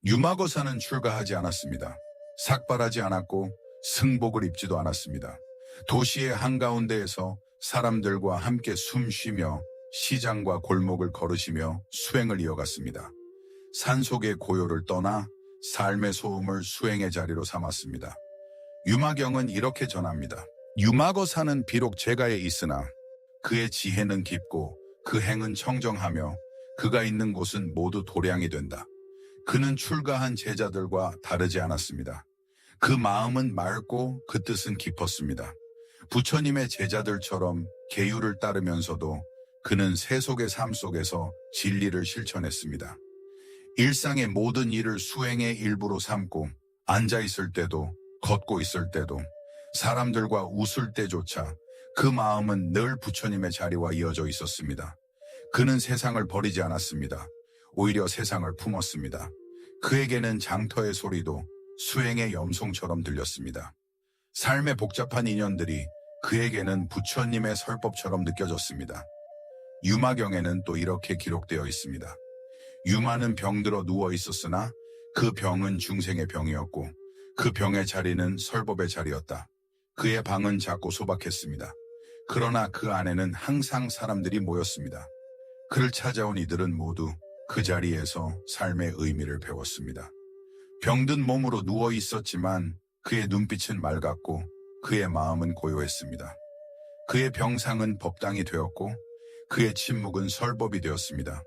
유마거사는 출가하지 않았습니다. 삭발하지 않았고 승복을 입지도 않았습니다. 도시의 한가운데에서 사람들과 함께 숨쉬며 시장과 골목을 걸으시며 수행을 이어갔습니다. 산속의 고요를 떠나 삶의 소음을 수행의 자리로 삼았습니다. 유마경은 이렇게 전합니다. 유마거사는 비록 제가에 있으나 그의 지혜는 깊고 그 행은 청정하며 그가 있는 곳은 모두 도량이 된다. 그는 출가한 제자들과 다르지 않았습니다. 그 마음은 맑고 그 뜻은 깊었습니다. 부처님의 제자들처럼 계율을 따르면서도 그는 세속의 삶 속에서 진리를 실천했습니다. 일상의 모든 일을 수행의 일부로 삼고 앉아있을 때도 걷고 있을 때도 사람들과 웃을 때조차 그 마음은 늘 부처님의 자리와 이어져 있었습니다. 그는 세상을 버리지 않았습니다. 오히려 세상을 품었습니다. 그에게는 장터의 소리도 수행의 염송처럼 들렸습니다. 삶의 복잡한 인연들이 그에게는 부처님의 설법처럼 느껴졌습니다. 유마경에는 또 이렇게 기록되어 있습니다. 유마는 병들어 누워 있었으나 그 병은 중생의 병이었고 그 병의 자리는 설법의 자리였다. 그의 방은 작고 소박했습니다. 그러나 그 안에는 항상 사람들이 모였습니다. 그를 찾아온 이들은 모두 그 자리에서 삶의 의미를 배웠습니다. 병든 몸으로 누워 있었지만 그의 눈빛은 맑았고 그의 마음은 고요했습니다. 그의 병상은 법당이 되었고 그의 침묵은 설법이 되었습니다.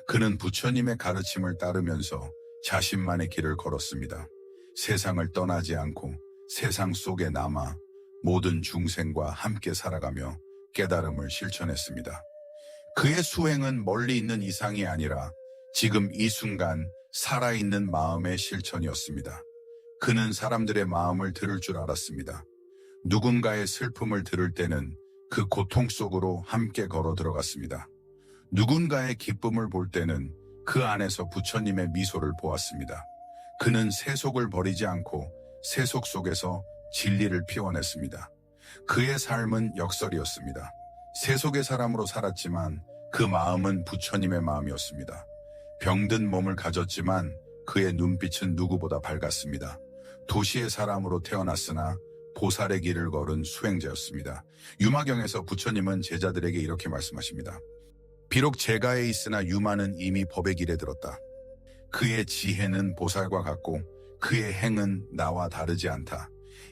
그는 부처님의 가르침을 따르면서 자신만의 길을 걸었습니다. 세상을 떠나지 않고 세상 속에 남아 모든 중생과 함께 살아가며 깨달음을 실천했습니다. 그의 수행은 멀리 있는 이상이 아니라 지금 이 순간 살아있는 마음의 실천이었습니다. 그는 사람들의 마음을 들을 줄 알았습니다. 누군가의 슬픔을 들을 때는 그 고통 속으로 함께 걸어 들어갔습니다. 누군가의 기쁨을 볼 때는 그 안에서 부처님의 미소를 보았습니다. 그는 세속을 버리지 않고 세속 속에서 진리를 피워냈습니다. 그의 삶은 역설이었습니다. 세속의 사람으로 살았지만 그 마음은 부처님의 마음이었습니다. 병든 몸을 가졌지만 그의 눈빛은 누구보다 밝았습니다. 도시의 사람으로 태어났으나 보살의 길을 걸은 수행자였습니다. 유마경에서 부처님은 제자들에게 이렇게 말씀하십니다. 비록 제가에 있으나 유마는 이미 법의 길에 들었다. 그의 지혜는 보살과 같고 그의 행은 나와 다르지 않다.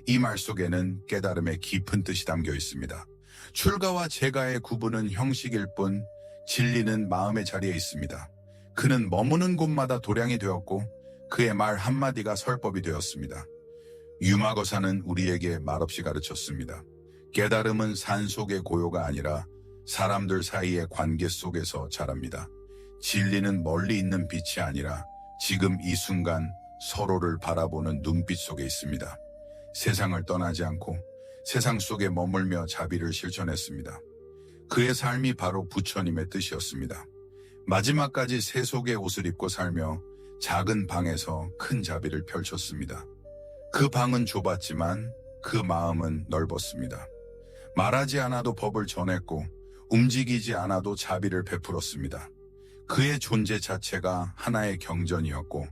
이 말 속에는 깨달음의 깊은 뜻이 담겨 있습니다. 출가와 제가의 구분은 형식일 뿐 진리는 마음의 자리에 있습니다. 그는 머무는 곳마다 도량이 되었고 그의 말 한마디가 설법이 되었습니다. 유마거사는 우리에게 말없이 가르쳤습니다. 깨달음은 산속의 고요가 아니라 사람들 사이의 관계 속에서 자랍니다. 진리는 멀리 있는 빛이 아니라 지금 이 순간 서로를 바라보는 눈빛 속에 있습니다. 세상을 떠나지 않고 세상 속에 머물며 자비를 실천했습니다. 그의 삶이 바로 부처님의 뜻이었습니다. 마지막까지 세속의 옷을 입고 살며 작은 방에서 큰 자비를 펼쳤습니다. 그 방은 좁았지만 그 마음은 넓었습니다. 말하지 않아도 법을 전했고 움직이지 않아도 자비를 베풀었습니다. 그의 존재 자체가 하나의 경전이었고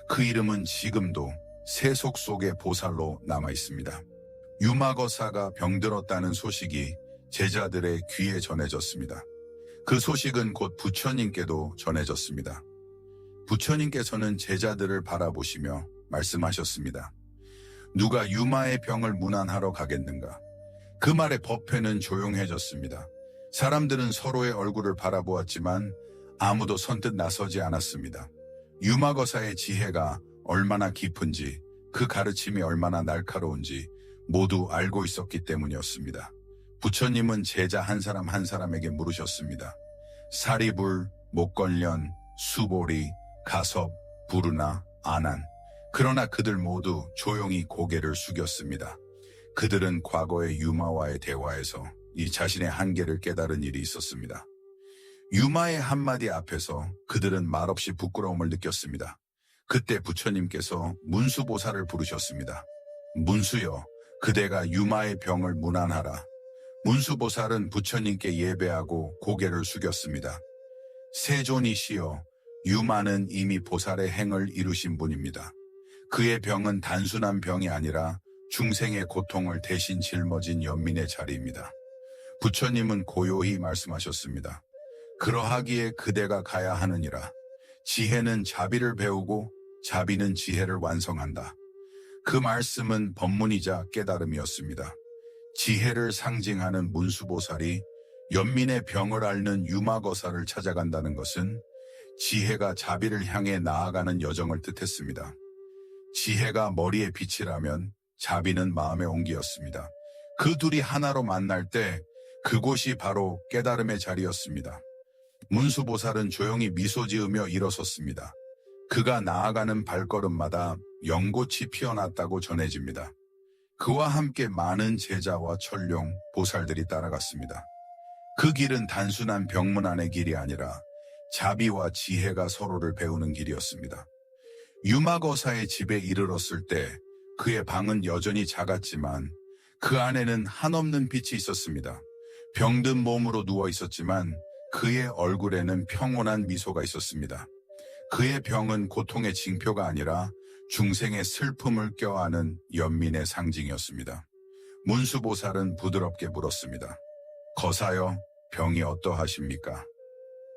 그 이름은 지금도 세속 속의 보살로 남아 있습니다. 유마거사가 병들었다는 소식이 제자들의 귀에 전해졌습니다. 그 소식은 곧 부처님께도 전해졌습니다. 부처님께서는 제자들을 바라보시며 말씀하셨습니다. 누가 유마의 병을 문안하러 가겠는가? 그 말에 법회는 조용해졌습니다. 사람들은 서로의 얼굴을 바라보았지만 아무도 선뜻 나서지 않았습니다. 유마거사의 지혜가 얼마나 깊은지 그 가르침이 얼마나 날카로운지 모두 알고 있었기 때문이었습니다. 부처님은 제자 한 사람 한 사람에게 물으셨습니다. 사리불, 목걸련, 수보리, 가섭, 부르나, 아난. 그러나 그들 모두 조용히 고개를 숙였습니다. 그들은 과거의 유마와의 대화에서 이 자신의 한계를 깨달은 일이 있었습니다. 유마의 한마디 앞에서 그들은 말없이 부끄러움을 느꼈습니다. 그때 부처님께서 문수보살을 부르셨습니다. 문수여, 그대가 유마의 병을 문안하라. 문수보살은 부처님께 예배하고 고개를 숙였습니다. 세존이시여, 유마는 이미 보살의 행을 이루신 분입니다. 그의 병은 단순한 병이 아니라 중생의 고통을 대신 짊어진 연민의 자리입니다. 부처님은 고요히 말씀하셨습니다. 그러하기에 그대가 가야 하느니라. 지혜는 자비를 배우고 자비는 지혜를 완성한다. 그 말씀은 법문이자 깨달음이었습니다. 지혜를 상징하는 문수보살이 연민의 병을 앓는 유마거사를 찾아간다는 것은 지혜가 자비를 향해 나아가는 여정을 뜻했습니다. 지혜가 머리의 빛이라면 자비는 마음의 온기였습니다. 그 둘이 하나로 만날 때 그곳이 바로 깨달음의 자리였습니다. 문수보살은 조용히 미소 지으며 일어섰습니다. 그가 나아가는 발걸음마다 연꽃이 피어났다고 전해집니다. 그와 함께 많은 제자와 천룡, 보살들이 따라갔습니다. 그 길은 단순한 병문안의 길이 아니라 자비와 지혜가 서로를 배우는 길이었습니다. 유마거사의 집에 이르렀을 때 그의 방은 여전히 작았지만 그 안에는 한없는 빛이 있었습니다. 병든 몸으로 누워 있었지만 그의 얼굴에는 평온한 미소가 있었습니다. 그의 병은 고통의 징표가 아니라 중생의 슬픔을 껴안은 연민의 상징이었습니다. 문수보살은 부드럽게 물었습니다. 거사여, 병이 어떠하십니까?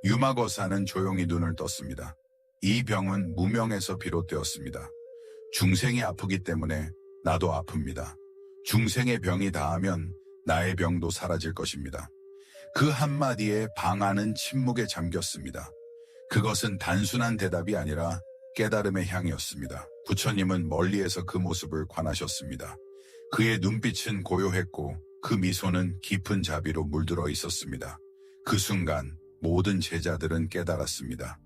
유마거사는 조용히 눈을 떴습니다. 이 병은 무명에서 비롯되었습니다. 중생이 아프기 때문에 나도 아픕니다. 중생의 병이 다하면 나의 병도 사라질 것입니다. 그 한마디에 방 안은 침묵에 잠겼습니다. 그것은 단순한 대답이 아니라 깨달음의 향이었습니다. 부처님은 멀리에서 그 모습을 관하셨습니다. 그의 눈빛은 고요했고 그 미소는 깊은 자비로 물들어 있었습니다. 그 순간 모든 제자들은 깨달았습니다.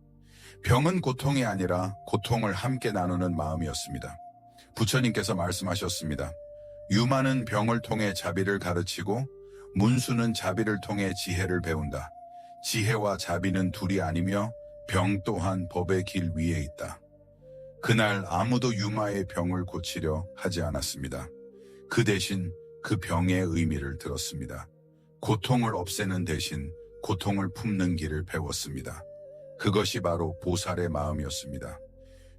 병은 고통이 아니라 고통을 함께 나누는 마음이었습니다. 부처님께서 말씀하셨습니다. 유마는 병을 통해 자비를 가르치고 문수는 자비를 통해 지혜를 배운다. 지혜와 자비는 둘이 아니며 병 또한 법의 길 위에 있다. 그날 아무도 유마의 병을 고치려 하지 않았습니다. 그 대신 그 병의 의미를 들었습니다. 고통을 없애는 대신 고통을 품는 길을 배웠습니다. 그것이 바로 보살의 마음이었습니다.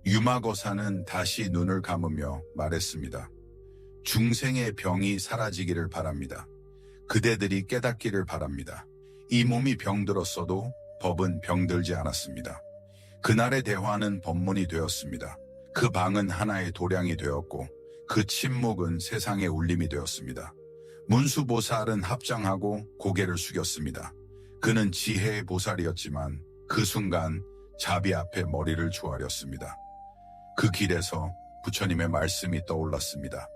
유마거사는 다시 눈을 감으며 말했습니다. 중생의 병이 사라지기를 바랍니다. 그대들이 깨닫기를 바랍니다. 이 몸이 병들었어도 법은 병들지 않았습니다. 그날의 대화는 법문이 되었습니다. 그 방은 하나의 도량이 되었고 그 침묵은 세상의 울림이 되었습니다. 문수보살은 합장하고 고개를 숙였습니다. 그는 지혜의 보살이었지만 그 순간 자비 앞에 머리를 조아렸습니다. 그 길에서 부처님의 말씀이 떠올랐습니다.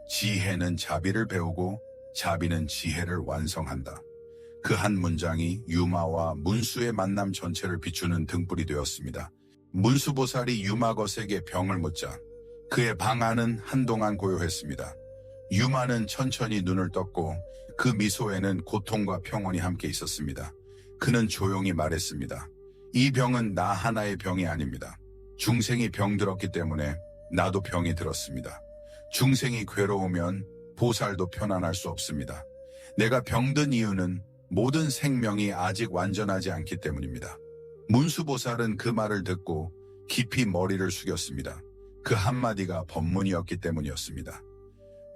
지혜는 자비를 배우고 자비는 지혜를 완성한다. 그 한 문장이 유마와 문수의 만남 전체를 비추는 등불이 되었습니다. 문수보살이 유마거세에게 병을 묻자 그의 방 안은 한동안 고요했습니다. 유마는 천천히 눈을 떴고 그 미소에는 고통과 평온이 함께 있었습니다. 그는 조용히 말했습니다. 이 병은 나 하나의 병이 아닙니다. 중생이 병들었기 때문에 나도 병이 들었습니다. 중생이 괴로우면 보살도 편안할 수 없습니다. 내가 병든 이유는 모든 생명이 아직 완전하지 않기 때문입니다. 문수보살은 그 말을 듣고 깊이 머리를 숙였습니다. 그 한마디가 법문이었기 때문이었습니다.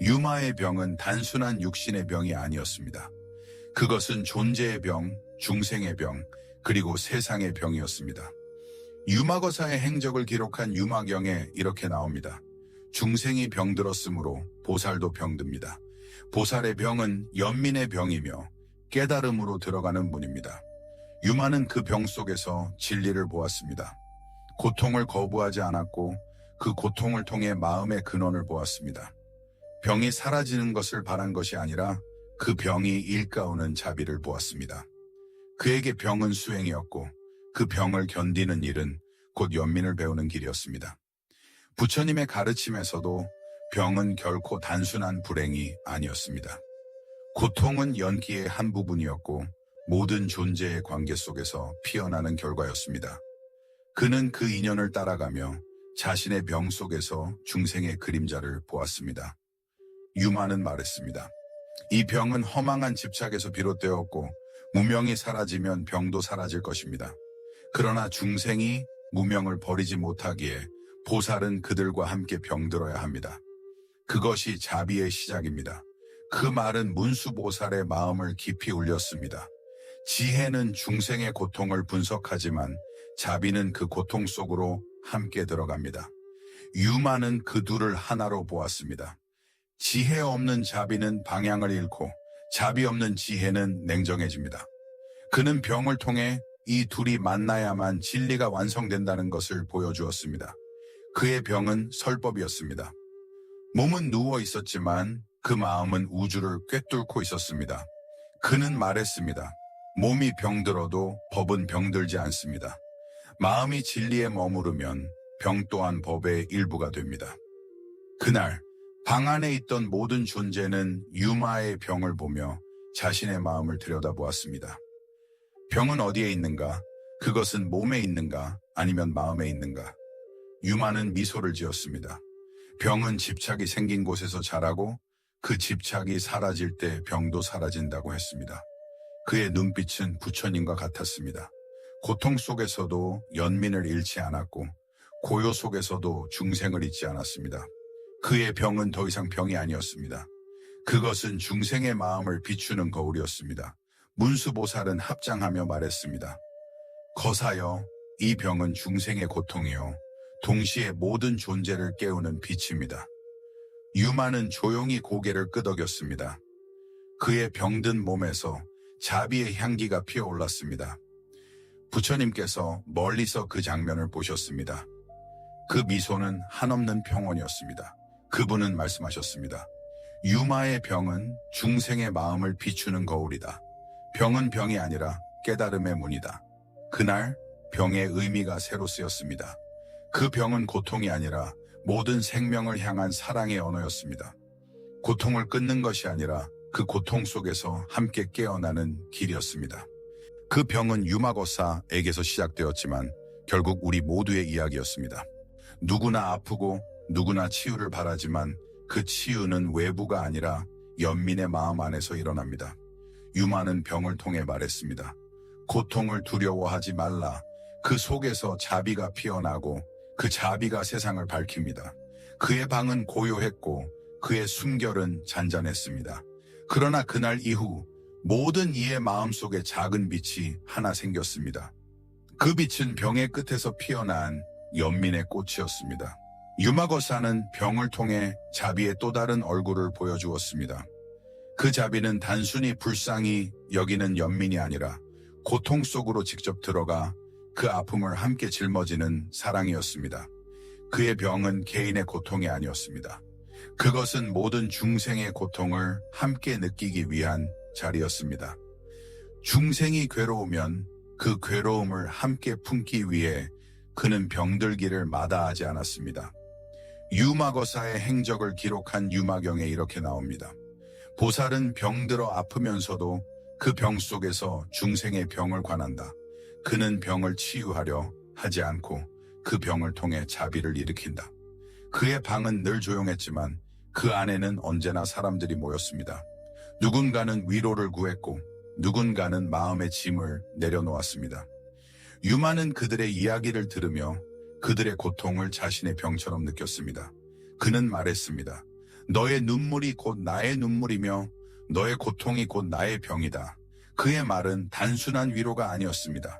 유마의 병은 단순한 육신의 병이 아니었습니다. 그것은 존재의 병, 중생의 병, 그리고 세상의 병이었습니다. 유마거사의 행적을 기록한 유마경에 이렇게 나옵니다. 중생이 병들었으므로 보살도 병듭니다. 보살의 병은 연민의 병이며 깨달음으로 들어가는 문입니다. 유마는 그 병 속에서 진리를 보았습니다. 고통을 거부하지 않았고 그 고통을 통해 마음의 근원을 보았습니다. 병이 사라지는 것을 바란 것이 아니라 그 병이 일가오는 자비를 보았습니다. 그에게 병은 수행이었고 그 병을 견디는 일은 곧 연민을 배우는 길이었습니다. 부처님의 가르침에서도 병은 결코 단순한 불행이 아니었습니다. 고통은 연기의 한 부분이었고 모든 존재의 관계 속에서 피어나는 결과였습니다. 그는 그 인연을 따라가며 자신의 병 속에서 중생의 그림자를 보았습니다. 유마는 말했습니다. 이 병은 허망한 집착에서 비롯되었고 무명이 사라지면 병도 사라질 것입니다. 그러나 중생이 무명을 버리지 못하기에 보살은 그들과 함께 병들어야 합니다. 그것이 자비의 시작입니다. 그 말은 문수보살의 마음을 깊이 울렸습니다. 지혜는 중생의 고통을 분석하지만 자비는 그 고통 속으로 함께 들어갑니다. 유마는 그 둘을 하나로 보았습니다. 지혜 없는 자비는 방향을 잃고 자비 없는 지혜는 냉정해집니다. 그는 병을 통해 이 둘이 만나야만 진리가 완성된다는 것을 보여주었습니다. 그의 병은 설법이었습니다. 몸은 누워 있었지만 그 마음은 우주를 꿰뚫고 있었습니다. 그는 말했습니다. 몸이 병들어도 법은 병들지 않습니다. 마음이 진리에 머무르면 병 또한 법의 일부가 됩니다. 그날 방 안에 있던 모든 존재는 유마의 병을 보며 자신의 마음을 들여다보았습니다. 병은 어디에 있는가? 그것은 몸에 있는가? 아니면 마음에 있는가? 유마는 미소를 지었습니다. 병은 집착이 생긴 곳에서 자라고 그 집착이 사라질 때 병도 사라진다고 했습니다. 그의 눈빛은 부처님과 같았습니다. 고통 속에서도 연민을 잃지 않았고 고요 속에서도 중생을 잊지 않았습니다. 그의 병은 더 이상 병이 아니었습니다. 그것은 중생의 마음을 비추는 거울이었습니다. 문수보살은 합장하며 말했습니다. 거사여, 이 병은 중생의 고통이요. 동시에 모든 존재를 깨우는 빛입니다. 유마는 조용히 고개를 끄덕였습니다. 그의 병든 몸에서 자비의 향기가 피어올랐습니다. 부처님께서 멀리서 그 장면을 보셨습니다. 그 미소는 한없는 평온이었습니다. 그분은 말씀하셨습니다. 유마의 병은 중생의 마음을 비추는 거울이다. 병은 병이 아니라 깨달음의 문이다. 그날 병의 의미가 새로 쓰였습니다. 그 병은 고통이 아니라 모든 생명을 향한 사랑의 언어였습니다. 고통을 끊는 것이 아니라 그 고통 속에서 함께 깨어나는 길이었습니다. 그 병은 유마고사에게서 시작되었지만 결국 우리 모두의 이야기였습니다. 누구나 아프고 누구나 치유를 바라지만 그 치유는 외부가 아니라 연민의 마음 안에서 일어납니다. 유마는 병을 통해 말했습니다. 고통을 두려워하지 말라. 그 속에서 자비가 피어나고 그 자비가 세상을 밝힙니다. 그의 방은 고요했고 그의 숨결은 잔잔했습니다. 그러나 그날 이후 모든 이의 마음속에 작은 빛이 하나 생겼습니다. 그 빛은 병의 끝에서 피어난 연민의 꽃이었습니다. 유마고사는 병을 통해 자비의 또 다른 얼굴을 보여주었습니다. 그 자비는 단순히 불쌍히 여기는 연민이 아니라 고통 속으로 직접 들어가 그 아픔을 함께 짊어지는 사랑이었습니다. 그의 병은 개인의 고통이 아니었습니다. 그것은 모든 중생의 고통을 함께 느끼기 위한 자리였습니다. 중생이 괴로우면 그 괴로움을 함께 품기 위해 그는 병들기를 마다하지 않았습니다. 유마고사의 행적을 기록한 유마경에 이렇게 나옵니다. 보살은 병들어 아프면서도 그 병 속에서 중생의 병을 관한다. 그는 병을 치유하려 하지 않고 그 병을 통해 자비를 일으킨다. 그의 방은 늘 조용했지만 그 안에는 언제나 사람들이 모였습니다. 누군가는 위로를 구했고 누군가는 마음의 짐을 내려놓았습니다. 유마는 그들의 이야기를 들으며 그들의 고통을 자신의 병처럼 느꼈습니다. 그는 말했습니다. 너의 눈물이 곧 나의 눈물이며 너의 고통이 곧 나의 병이다. 그의 말은 단순한 위로가 아니었습니다.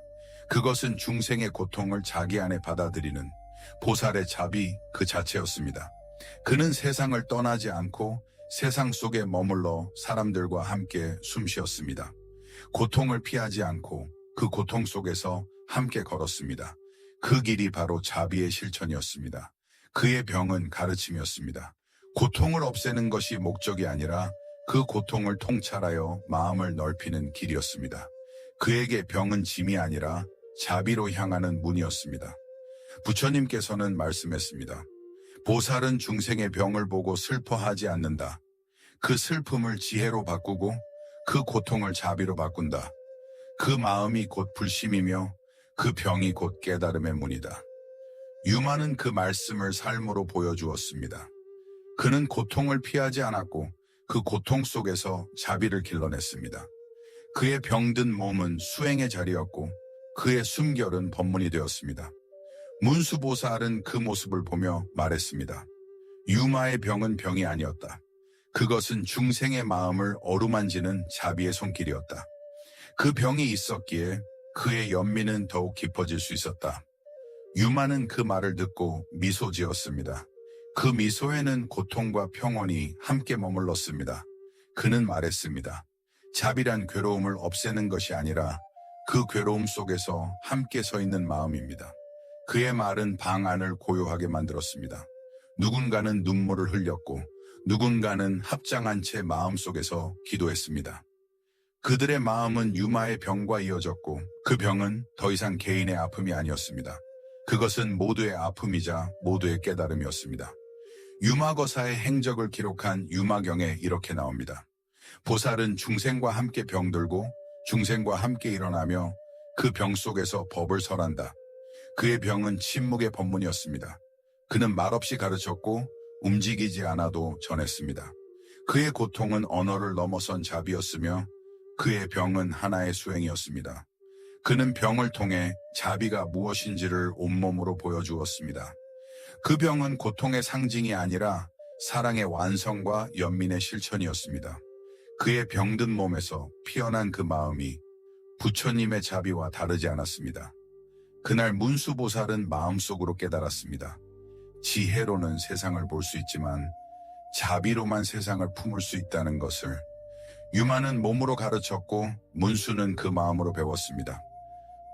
그것은 중생의 고통을 자기 안에 받아들이는 보살의 자비 그 자체였습니다. 그는 세상을 떠나지 않고 세상 속에 머물러 사람들과 함께 숨쉬었습니다. 고통을 피하지 않고 그 고통 속에서 함께 걸었습니다. 그 길이 바로 자비의 실천이었습니다. 그의 병은 가르침이었습니다. 고통을 없애는 것이 목적이 아니라 그 고통을 통찰하여 마음을 넓히는 길이었습니다. 그에게 병은 짐이 아니라 자비로 향하는 문이었습니다. 부처님께서는 말씀했습니다. 보살은 중생의 병을 보고 슬퍼하지 않는다. 그 슬픔을 지혜로 바꾸고 그 고통을 자비로 바꾼다. 그 마음이 곧 불심이며 그 병이 곧 깨달음의 문이다. 유마는 그 말씀을 삶으로 보여주었습니다. 그는 고통을 피하지 않았고 그 고통 속에서 자비를 길러냈습니다. 그의 병든 몸은 수행의 자리였고 그의 숨결은 법문이 되었습니다. 문수보살은 그 모습을 보며 말했습니다. 유마의 병은 병이 아니었다. 그것은 중생의 마음을 어루만지는 자비의 손길이었다. 그 병이 있었기에 그의 연민은 더욱 깊어질 수 있었다. 유마는 그 말을 듣고 미소 지었습니다. 그 미소에는 고통과 평온이 함께 머물렀습니다. 그는 말했습니다. 자비란 괴로움을 없애는 것이 아니라 그 괴로움 속에서 함께 서 있는 마음입니다. 그의 말은 방 안을 고요하게 만들었습니다. 누군가는 눈물을 흘렸고 누군가는 합장한 채 마음속에서 기도했습니다. 그들의 마음은 유마의 병과 이어졌고 그 병은 더 이상 개인의 아픔이 아니었습니다. 그것은 모두의 아픔이자 모두의 깨달음이었습니다. 유마거사의 행적을 기록한 유마경에 이렇게 나옵니다. 보살은 중생과 함께 병들고 중생과 함께 일어나며 그 병 속에서 법을 설한다. 그의 병은 침묵의 법문이었습니다. 그는 말없이 가르쳤고 움직이지 않아도 전했습니다. 그의 고통은 언어를 넘어선 자비였으며 그의 병은 하나의 수행이었습니다. 그는 병을 통해 자비가 무엇인지를 온몸으로 보여주었습니다. 그 병은 고통의 상징이 아니라 사랑의 완성과 연민의 실천이었습니다. 그의 병든 몸에서 피어난 그 마음이 부처님의 자비와 다르지 않았습니다. 그날 문수보살은 마음속으로 깨달았습니다. 지혜로는 세상을 볼 수 있지만 자비로만 세상을 품을 수 있다는 것을. 유마는 몸으로 가르쳤고 문수는 그 마음으로 배웠습니다.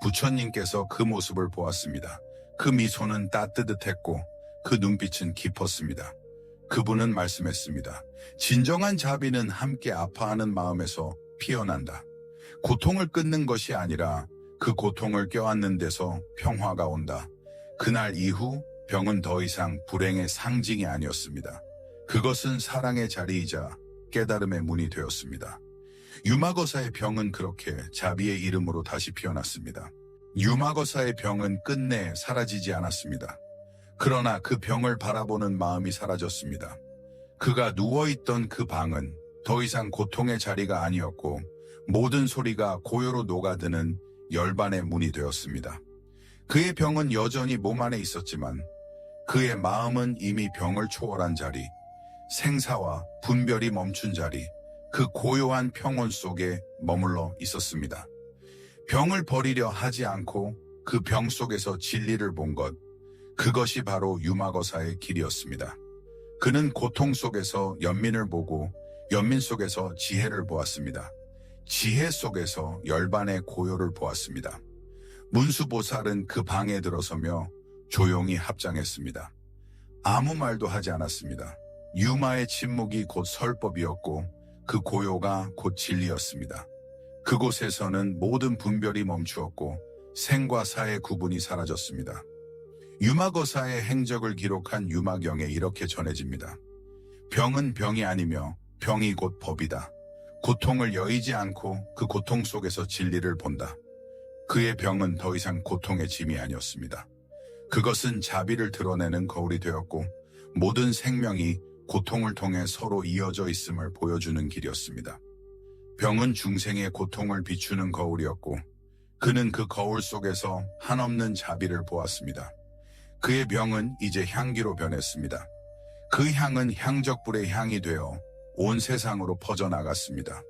부처님께서 그 모습을 보았습니다. 그 미소는 따뜻했고 그 눈빛은 깊었습니다. 그분은 말씀했습니다. 진정한 자비는 함께 아파하는 마음에서 피어난다. 고통을 끊는 것이 아니라 그 고통을 껴안는 데서 평화가 온다. 그날 이후 병은 더 이상 불행의 상징이 아니었습니다. 그것은 사랑의 자리이자 깨달음의 문이 되었습니다. 유마거사의 병은 그렇게 자비의 이름으로 다시 피어났습니다. 유마거사의 병은 끝내 사라지지 않았습니다. 그러나 그 병을 바라보는 마음이 사라졌습니다. 그가 누워있던 그 방은 더 이상 고통의 자리가 아니었고 모든 소리가 고요로 녹아드는 열반의 문이 되었습니다. 그의 병은 여전히 몸 안에 있었지만 그의 마음은 이미 병을 초월한 자리, 생사와 분별이 멈춘 자리, 그 고요한 평온 속에 머물러 있었습니다. 병을 버리려 하지 않고 그 병 속에서 진리를 본 것, 그것이 바로 유마거사의 길이었습니다. 그는 고통 속에서 연민을 보고 연민 속에서 지혜를 보았습니다. 지혜 속에서 열반의 고요를 보았습니다. 문수보살은 그 방에 들어서며 조용히 합장했습니다. 아무 말도 하지 않았습니다. 유마의 침묵이 곧 설법이었고 그 고요가 곧 진리였습니다. 그곳에서는 모든 분별이 멈추었고 생과 사의 구분이 사라졌습니다. 유마거사의 행적을 기록한 유마경에 이렇게 전해집니다. 병은 병이 아니며 병이 곧 법이다. 고통을 여의지 않고 그 고통 속에서 진리를 본다. 그의 병은 더 이상 고통의 짐이 아니었습니다. 그것은 자비를 드러내는 거울이 되었고 모든 생명이 고통을 통해 서로 이어져 있음을 보여주는 길이었습니다. 병은 중생의 고통을 비추는 거울이었고 그는 그 거울 속에서 한없는 자비를 보았습니다. 그의 병은 이제 향기로 변했습니다. 그 향은 향적불의 향이 되어 온 세상으로 퍼져나갔습니다.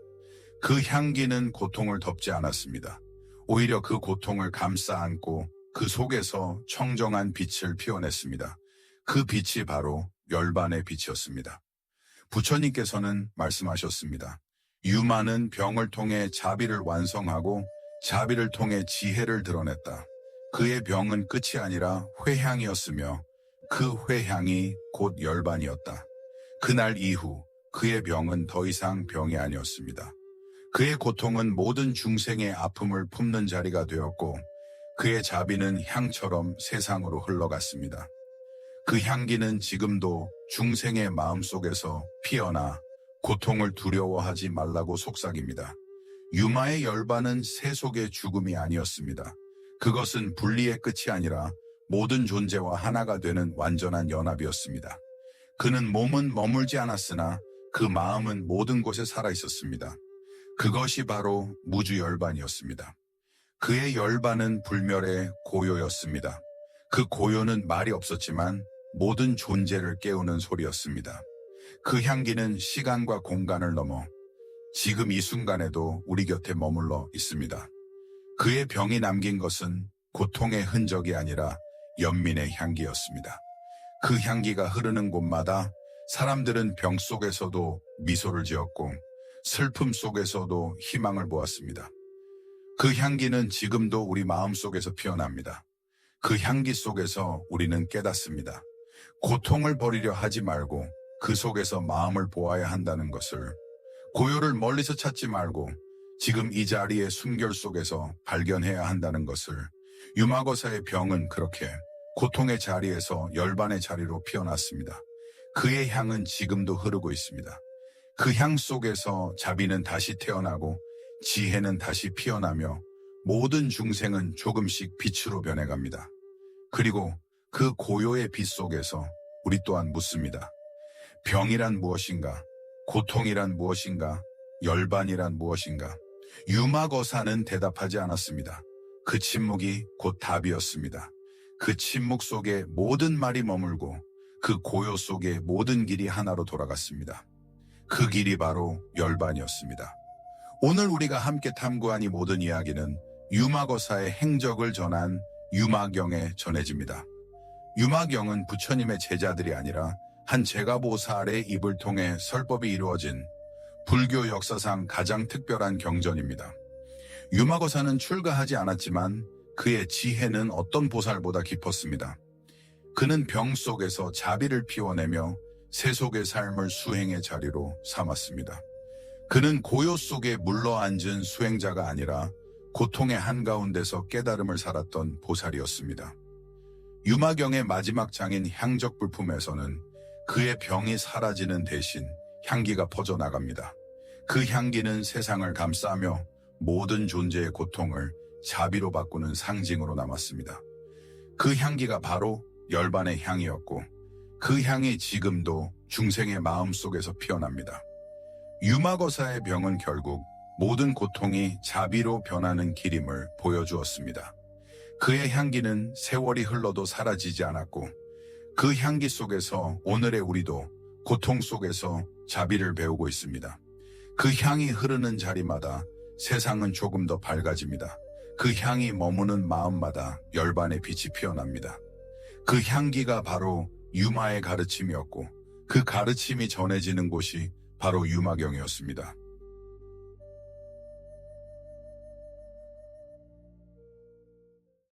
그 향기는 고통을 덮지 않았습니다. 오히려 그 고통을 감싸 안고 그 속에서 청정한 빛을 피워냈습니다. 그 빛이 바로 열반의 빛이었습니다. 부처님께서는 말씀하셨습니다. 유마는 병을 통해 자비를 완성하고 자비를 통해 지혜를 드러냈다. 그의 병은 끝이 아니라 회향이었으며 그 회향이 곧 열반이었다. 그날 이후 그의 병은 더 이상 병이 아니었습니다. 그의 고통은 모든 중생의 아픔을 품는 자리가 되었고 그의 자비는 향처럼 세상으로 흘러갔습니다. 그 향기는 지금도 중생의 마음속에서 피어나 고통을 두려워하지 말라고 속삭입니다. 유마의 열반은 세속의 죽음이 아니었습니다. 그것은 분리의 끝이 아니라 모든 존재와 하나가 되는 완전한 연합이었습니다. 그는 몸은 머물지 않았으나 그 마음은 모든 곳에 살아 있었습니다. 그것이 바로 무주 열반이었습니다. 그의 열반은 불멸의 고요였습니다. 그 고요는 말이 없었지만 모든 존재를 깨우는 소리였습니다. 그 향기는 시간과 공간을 넘어 지금 이 순간에도 우리 곁에 머물러 있습니다. 그의 병이 남긴 것은 고통의 흔적이 아니라 연민의 향기였습니다. 그 향기가 흐르는 곳마다 사람들은 병 속에서도 미소를 지었고 슬픔 속에서도 희망을 보았습니다. 그 향기는 지금도 우리 마음 속에서 피어납니다. 그 향기 속에서 우리는 깨닫습니다. 고통을 버리려 하지 말고 그 속에서 마음을 보아야 한다는 것을, 고요를 멀리서 찾지 말고 지금 이 자리의 숨결 속에서 발견해야 한다는 것을. 유마거사의 병은 그렇게 고통의 자리에서 열반의 자리로 피어났습니다. 그의 향은 지금도 흐르고 있습니다. 그 향 속에서 자비는 다시 태어나고 지혜는 다시 피어나며 모든 중생은 조금씩 빛으로 변해갑니다. 그리고 그 고요의 빛 속에서 우리 또한 묻습니다. 병이란 무엇인가? 고통이란 무엇인가? 열반이란 무엇인가? 유마거사는 대답하지 않았습니다. 그 침묵이 곧 답이었습니다. 그 침묵 속에 모든 말이 머물고 그 고요 속에 모든 길이 하나로 돌아갔습니다. 그 길이 바로 열반이었습니다. 오늘 우리가 함께 탐구한 이 모든 이야기는 유마거사의 행적을 전한 유마경에 전해집니다. 유마경은 부처님의 제자들이 아니라 한 제가보살의 입을 통해 설법이 이루어진 불교 역사상 가장 특별한 경전입니다. 유마거사는 출가하지 않았지만 그의 지혜는 어떤 보살보다 깊었습니다. 그는 병 속에서 자비를 피워내며 세속의 삶을 수행의 자리로 삼았습니다. 그는 고요 속에 물러앉은 수행자가 아니라 고통의 한가운데서 깨달음을 살았던 보살이었습니다. 유마경의 마지막 장인 향적불품에서는 그의 병이 사라지는 대신 향기가 퍼져나갑니다. 그 향기는 세상을 감싸며 모든 존재의 고통을 자비로 바꾸는 상징으로 남았습니다. 그 향기가 바로 열반의 향이었고 그 향이 지금도 중생의 마음 속에서 피어납니다. 유마거사의 병은 결국 모든 고통이 자비로 변하는 길임을 보여주었습니다. 그의 향기는 세월이 흘러도 사라지지 않았고 그 향기 속에서 오늘의 우리도 고통 속에서 자비를 배우고 있습니다. 그 향이 흐르는 자리마다 세상은 조금 더 밝아집니다. 그 향이 머무는 마음마다 열반의 빛이 피어납니다. 그 향기가 바로 유마의 가르침이었고 그 가르침이 전해지는 곳이 바로 유마경이었습니다.